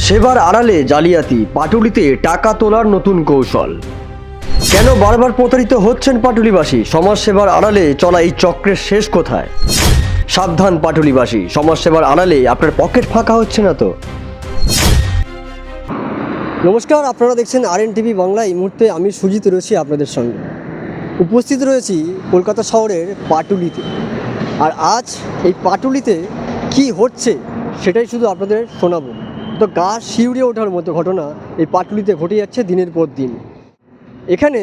সেবার আড়ালে জালিয়াতি, পাটুলিতে টাকা তোলার নতুন কৌশল। কেন বারবার প্রতারিত হচ্ছেন পাটুলিবাসী? সমাজসেবার আড়ালে চলা এই চক্রের শেষ কোথায়? সাবধান পাটুলিবাসী, সমাজসেবার আড়ালে আপনার পকেট ফাঁকা হচ্ছে না তো? নমস্কার, আপনারা দেখছেন RNTV বাংলা। এই মুহূর্তে আমি সুজিত রয়েছি আপনাদের সঙ্গে। উপস্থিত রয়েছি কলকাতা শহরের পাটুলিতে। আর আজ এই পাটুলিতে কি হচ্ছে সেটাই শুধু আপনাদের শোনাবো। তো গা শিউরে ওঠার মতো ঘটনা এই পাটুলিতে ঘটে যাচ্ছে দিনের পর দিন। এখানে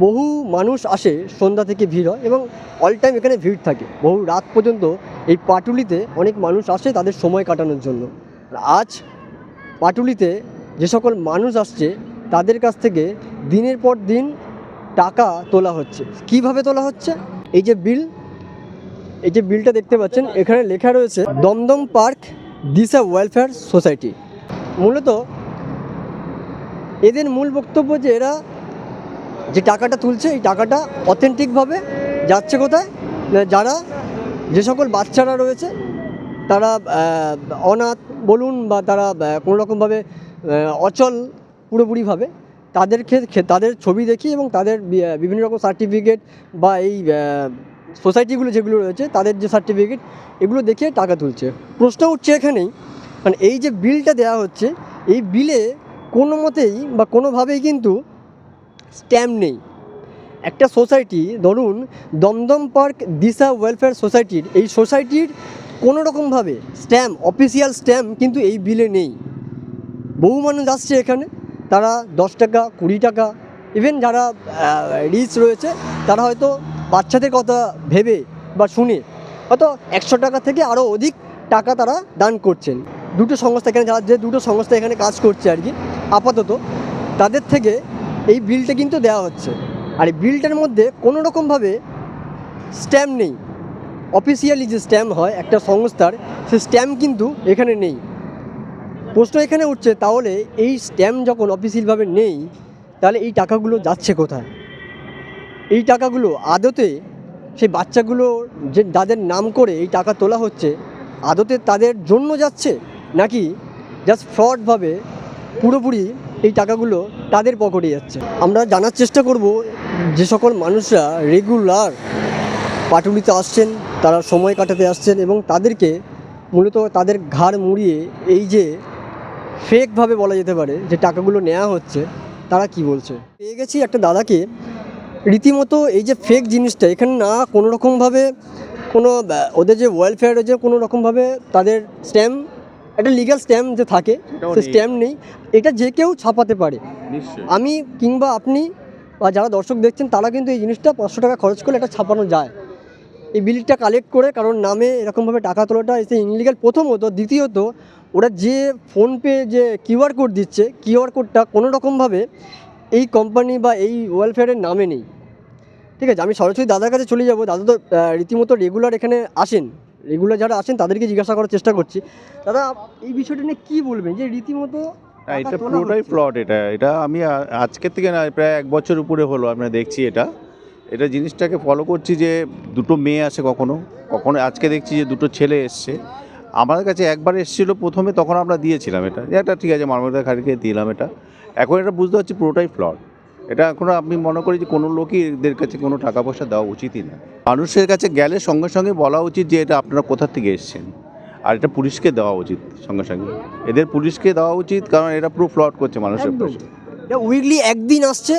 বহু মানুষ আসে, সন্ধ্যা থেকে ভিড় হয় এবং অল টাইম এখানে ভিড় থাকে। বহু রাত পর্যন্ত এই পাটুলিতে অনেক মানুষ আসে তাদের সময় কাটানোর জন্য। আর আজ পাটুলিতে যে সকল মানুষ আসছে তাদের কাছ থেকে দিনের পর দিন টাকা তোলা হচ্ছে। কিভাবে তোলা হচ্ছে? এই যে বিলটা দেখতে পাচ্ছেন, এখানে লেখা রয়েছে দমদম পার্ক দিশা ওয়েলফেয়ার সোসাইটি। মূলত এদের মূল বক্তব্য যে এরা যে টাকাটা তুলছে এই টাকাটা অথেন্টিকভাবে যাচ্ছে কোথায় না, যারা যে সকল বাচ্চারা রয়েছে তারা অনাথ বলুন বা তারা কোনো রকমভাবে অচল পুরোপুরিভাবে, তাদের ছবি দেখি এবং তাদের বিভিন্ন রকম সার্টিফিকেট বা এই সোসাইটিগুলো যেগুলো রয়েছে তাদের যে সার্টিফিকেট এগুলো দেখে টাকা তুলছে। প্রশ্ন উঠছে এখানেই, মানে এই যে বিলটা দেওয়া হচ্ছে এই বিলে কোনো মতেই বা কোনোভাবেই কিন্তু স্ট্যাম্প নেই। একটা সোসাইটি, ধরুন দমদম পার্ক দিশা ওয়েলফেয়ার সোসাইটির, এই সোসাইটির কোনো রকমভাবে স্ট্যাম্প, অফিসিয়াল স্ট্যাম্প কিন্তু এই বিলে নেই। বহু মানুষ আসছে এখানে, তারা 10 টাকা 20 টাকা, ইভেন যারা রিচ রয়েছে তারা হয়তো বাচ্চাদের কথা ভেবে বা শুনে হয়তো 100 টাকা থেকে আরও অধিক টাকা তারা দান করছেন। দুটো সংস্থা এখানে, যে দুটো সংস্থা এখানে কাজ করছে আর কি আপাতত, তাদের থেকে এই বিলটা কিন্তু দেওয়া হচ্ছে। আর এই বিলটার মধ্যে কোনো রকমভাবে স্ট্যাম্প নেই। অফিসিয়ালি যে স্ট্যাম্প হয় একটা সংস্থার, সে স্ট্যাম্প কিন্তু এখানে নেই। প্রশ্ন এখানে উঠছে, তাহলে এই স্ট্যাম্প যখন অফিসিয়ালভাবে নেই তাহলে এই টাকাগুলো যাচ্ছে কোথায়? এই টাকাগুলো আদতে সেই বাচ্চাগুলো যে যাদের নাম করে এই টাকা তোলা হচ্ছে আদতে তাদের জন্য যাচ্ছে, নাকি জাস্ট ফ্রডভাবে পুরোপুরি এই টাকাগুলো তাদের পকেটে যাচ্ছে? আমরা জানার চেষ্টা করব যে সকল মানুষরা রেগুলার পাটুলিতে আসছেন, তারা সময় কাটাতে আসছেন এবং তাদেরকে মূলত তাদের ঘাড় মুড়িয়ে এই যে ফেকভাবে বলা যেতে পারে যে টাকাগুলো নেওয়া হচ্ছে, তারা কি বলছে। পেয়ে গেছি একটা দাদাকে, রীতিমতো এই যে ফেক জিনিসটা এখানে না কোনো রকমভাবে কোনো ওদের যে ওয়েলফেয়ারের যে কোনো রকমভাবে তাদের স্ট্যাম্প, একটা লিগ্যাল স্ট্যাম্প যে থাকে সে স্ট্যাম্প নেই। এটা যে কেউ ছাপাতে পারে। আমি কিংবা আপনি বা যারা দর্শক দেখছেন তারা কিন্তু এই জিনিসটা 500 টাকা খরচ করলে এটা ছাপানো যায়। এই বিলটা কালেক্ট করে কারোর নামে এরকমভাবে টাকা তোলাটা এসে ইনলিগাল প্রথমত। দ্বিতীয়ত, ওরা যে ফোনপে যে কিউআর কোড দিচ্ছে, কিউআর কোডটা কোনো রকমভাবে এই কোম্পানি বা এই ওয়েলফেয়ারের নামে নেই। ঠিক আছে, আমি সরাসরি দাদার কাছে চলে যাব। দাদা তো রীতিমতো রেগুলার এখানে আসেন, রেগুলার যারা আসেন তাদেরকে জিজ্ঞাসা করার চেষ্টা করছি। দাদা, এই বিষয়টা নিয়ে কী বলবেন যে রীতিমতো এটা পুরোটাই ফ্লড। এটা আমি আজকের থেকে না, প্রায় 1 বছর উপরে হলো আমরা দেখছি এটা জিনিসটাকে ফলো করছি। যে দুটো মেয়ে আসে কখনো, আজকে দেখছি যে দুটো ছেলে এসছে আমাদের কাছে। একবার এসেছিলো প্রথমে, তখন আমরা দিয়েছিলাম এটা ঠিক আছে, মানবতার খাড়িকে দিলাম এটা। এখন এটা বুঝতে পারছি পুরোটাই ফ্লড। এটা এখনও আমি মনে করি যে কোনো লোকই এদের কাছে কোনো টাকা পয়সা দেওয়া উচিতই না। মানুষের কাছে গেলে সঙ্গে সঙ্গে বলা উচিত যে এটা আপনারা কোথা থেকে এসছেন, আর এটা পুলিশকে দেওয়া উচিত সঙ্গে সঙ্গে। এদের পুলিশকে দেওয়া উচিত, কারণ এটা পুরো ফ্লড করছে মানুষের পাশে। উইকলি একদিন আসছে,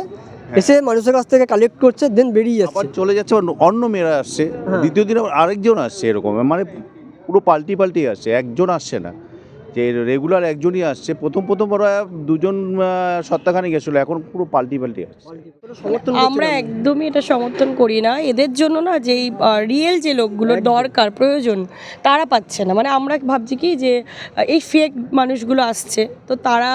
এসে মানুষের কাছ থেকে কালেক্ট করছে, দেন বেরিয়ে যাচ্ছে, চলে যাচ্ছে। অন্য মেয়েরা আসছে, দ্বিতীয় দিন আবার আরেকজন আসছে, এরকম মানে পুরো পাল্টি আসছে, একজন আসছে না যে রেগুলার একজনই আসছে। প্রথম ওরা 2জন সপ্তাহখানে গেছিলো, এখন পুরো পাল্টি আসছে। আমরা একদমই এটা সমর্থন করি না। এদের জন্য না যেই রিয়েল যে লোকগুলোর দরকার প্রয়োজন তারা পাচ্ছে না। মানে আমরা ভাবছি কি যে এই ফেক মানুষগুলো আসছে, তো তারা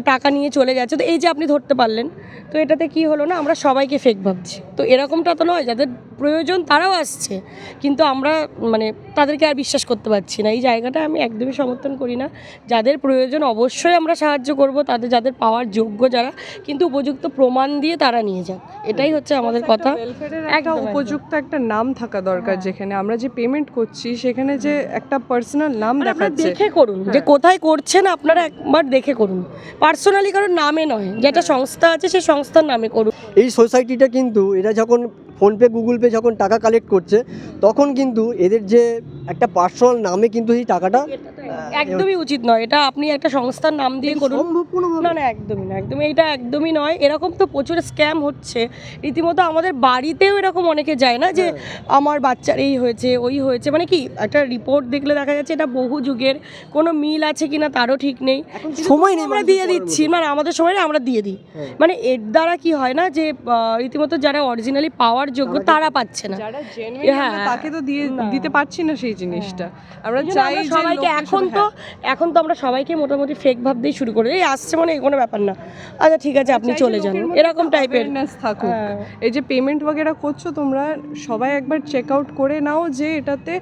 টাকা নিয়ে চলে যাচ্ছে। তো এই যে আপনি ধরতে পারলেন, তো এটাতে কি হলো না, আমরা সবাইকে ফেক ভাবছি। তো এরকমটা তো নয়, যাদের প্রয়োজন তারাও আসছে, কিন্তু আমরা মানে তাদেরকে আর বিশ্বাস করতে পারছি না। এই জায়গাটা আমি একদমই সমর্থন করি না। যাদের প্রয়োজন অবশ্যই আমরা সাহায্য করব, যাদের পাওয়ার যোগ্য যারা, কিন্তু উপযুক্ত প্রমাণ দিয়ে তারা নিয়ে যাক, এটাই হচ্ছে আমাদের কথা। ওয়েলফেয়ারের একটা একদম, একদম। উপযুক্ত একটা নাম থাকা দরকার, যেখানে আমরা যে পেমেন্ট করছি সেখানে যে একটা পার্সোনাল নাম আর আপনারা দেখাচ্ছে। দেখে করুন যে কোথায় করছেন, আপনারা একবার দেখে করুন, পার্সোনালি কারোর নামে নয়, যেটা সংস্থা আছে সেই সংস্থার নামে করুন। এই সোসাইটিটা কিন্তু এরা যখন ফোনপে গুগল পে যখন টাকা কালেক্ট করছে, তখন কিন্তু এদের যে একটা পার্সোনাল নামে কিন্তু এই টাকাটা একদমই উচিত নয় এটা। আপনি একটা সংস্থার নাম দিয়ে করুন, সম্ভব কোনোভাবে? না না একদমই না, একদমই এটা একদমই নয়। এরকম তো প্রচুর স্ক্যাম হচ্ছে রীতিমতো। আমাদের বাড়িতেও এরকম অনেকে যায় না যে আমার বাচ্চার এই হয়েছে ওই হয়েছে, মানে কি একটা রিপোর্ট দেখলে দেখা যাচ্ছে এটা বহু যুগের, কোনো মিল আছে কিনা তারও ঠিক নেই। সময় নেই আমরা মানুষের দিয়ে করার দিচ্ছি, মানে আমাদের সময় আমরা দিয়ে দিই। মানে এর দ্বারা কি হয় না যে রীতিমতো যারা অরিজিনালি পাওয়ার যোগ্য তারা পাচ্ছে না। যারা জেনুইন হ্যাঁ, তাকে তো দিয়ে না। দিতে পারছি না সেই জিনিসটা। আমরা এই জন্য চাই আমরা যে সবাইকে লোক এখন তো আমরা সবাইকে মোটামুটি ফেক ভাবতেই শুরু করে, এই আসছে মানে কোনো ব্যাপার না, আচ্ছা ঠিক আছে আপনি চলে যান, এরকম টাইপের। থাকুক। হ্যাঁ। এই যে পেমেন্ট বগেরা করছো তোমরা সবাই একবার চেক আউট করে নাও যে এটাতে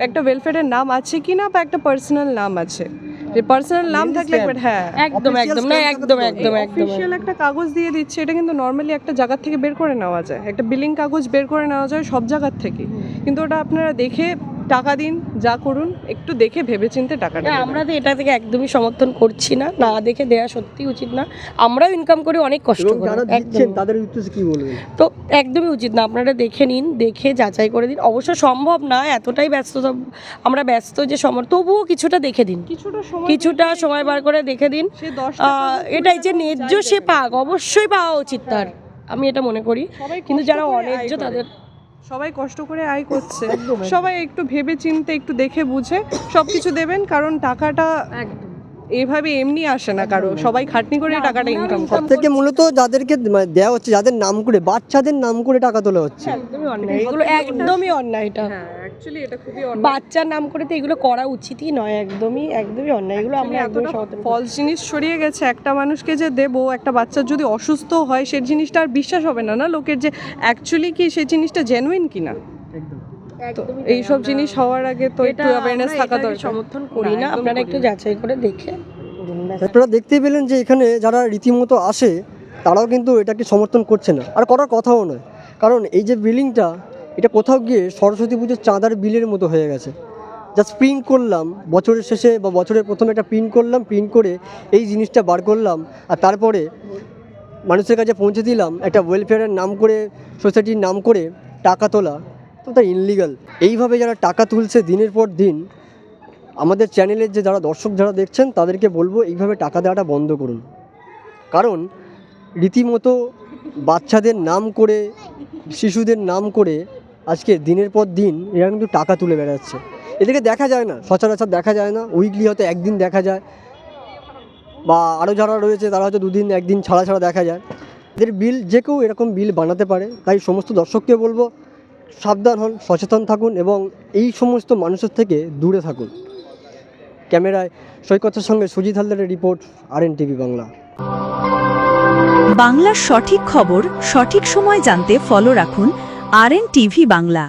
একটা ওয়েলফেয়ারের নাম আছে কিনা বা একটা পার্সোনাল নাম আছে। যে পার্সোনাল নাম থাকলে একবার হ্যাঁ একদম একদম না, একদম একদম একদম অফিসিয়াল একটা কাগজ দিয়ে দিচ্ছে, এটা কিন্তু নর্মালি একটা জায়গা থেকে বের করে নেওয়া যায়, একটা বিলিং কাগজ বের করে নেওয়া যায় সব জায়গার থেকে। কিন্তু ওটা আপনারা দেখে টাকা দিন, যা করুন একটু দেখে ভেবেচিন্তে টাকাটা না, দেবেন। আমরা তো এটা থেকে একদমই সমর্থন করছি না, না দেখে দেওয়া সত্যি উচিত না। আমরাও ইনকাম করি অনেক কষ্ট এবং করে, যারা একদম দিচ্ছেন তাদের উদ্দেশ্যে কি বলবেন? তো একদমই উচিত না। আপনারা দেখে নিন, দেখে যাচাই করে দিন। অবশ্য সম্ভব না, এতটাই আমরা ব্যস্ত যে তবুও কিছুটা দেখে দিন, কিছুটা সময় বার করে দেখে দিন। সে 10 এটাই যে ন্যায্য সে পাক, অবশ্যই পাওয়া উচিত তার, আমি এটা মনে করি। কিন্তু যারা অন্যায্য তাদের সবাই কষ্ট করে আয় করছে, সবাই একটু ভেবে চিন্তে একটু দেখে বুঝে সবকিছু দেবেন, কারণ টাকাটা এইভাবে এমনি আসে না কারো, সবাই খাটনি করে টাকাটা ইনকাম করে। থেকে মূলত যাদেরকে দেওয়া হচ্ছে, যাদের নাম করে, বাচ্চাদের নাম করে টাকা তোলা হচ্ছে। একদমই অন্যায়, এগুলো একদমই অন্যায়। এটা হ্যাঁ অ্যাকচুয়ালি এটা খুবই বাচ্চার নাম করে তো এগুলো করা উচিতই নয়, একদমই একদমই অন্যায়। এগুলো আমরা একদমই সমর্থন করি না। ফলস জিনিস ছড়িয়ে গেছে। একটা মানুষকে যে দেবো, একটা বাচ্চার যদি অসুস্থ হয় সেই জিনিসটা আর বিশ্বাস হবে না লোকের যে অ্যাকচুয়ালি কি সেই জিনিসটা জেনুইন কিনা। তো একদমই এইসব জিনিস হওয়ার আগে তো একটু অ্যাওয়ারনেস থাকা দরকার। সমর্থন করি না, আপনারা একটু যাচাই করে দেখে করুন, ব্যাস। আপনারা দেখতেই পেলেন যে এখানে যারা রীতিমতো আসে তারাও কিন্তু এটাকে সমর্থন করছে না, আর করার কথাও নয়। কারণ এই যে বিলিংটা, এটা কোথাও গিয়ে সরস্বতী পুজোর চাঁদার বিলের মতো হয়ে গেছে। জাস্ট প্রিন্ট করলাম বছরের শেষে বা বছরের প্রথমে একটা প্রিন্ট করলাম, প্রিন্ট করে এই জিনিসটা বার করলাম, আর তারপরে মানুষের কাছে পৌঁছে দিলাম একটা ওয়েলফেয়ারের নাম করে, সোসাইটির নাম করে টাকা তোলা, তো তা ইনলিগাল। এইভাবে যারা টাকা তুলছে দিনের পর দিন, আমাদের চ্যানেলের যে যারা দর্শক যারা দেখছেন তাদেরকে বলবো এইভাবে টাকা দেওয়াটা বন্ধ করুন। কারণ রীতিমতো বাচ্চাদের নাম করে, শিশুদের নাম করে আজকে দিনের পর দিন এরা কিন্তু টাকা তুলে বেড়াচ্ছে। এদেরকে দেখা যায় না, সচরাচর দেখা যায় না, উইকলি হয়তো একদিন দেখা যায়, বা আরও যারা রয়েছে তারা হয়তো দুদিন একদিন ছাড়া ছাড়া দেখা যায়। এদের বিল যে কেউ এরকম বিল বানাতে পারে। তাই সমস্ত দর্শককে বলবো সাবধান হন, সচেতন থাকুন এবং এই সমস্ত মানুষের থেকে দূরে থাকুন। ক্যামেরায় সৈকতের সঙ্গে সুজিত হালদারের রিপোর্ট, RNTV বাংলা। বাংলার সঠিক খবর সঠিক সময় জানতে ফলো রাখুন RNTV বাংলা।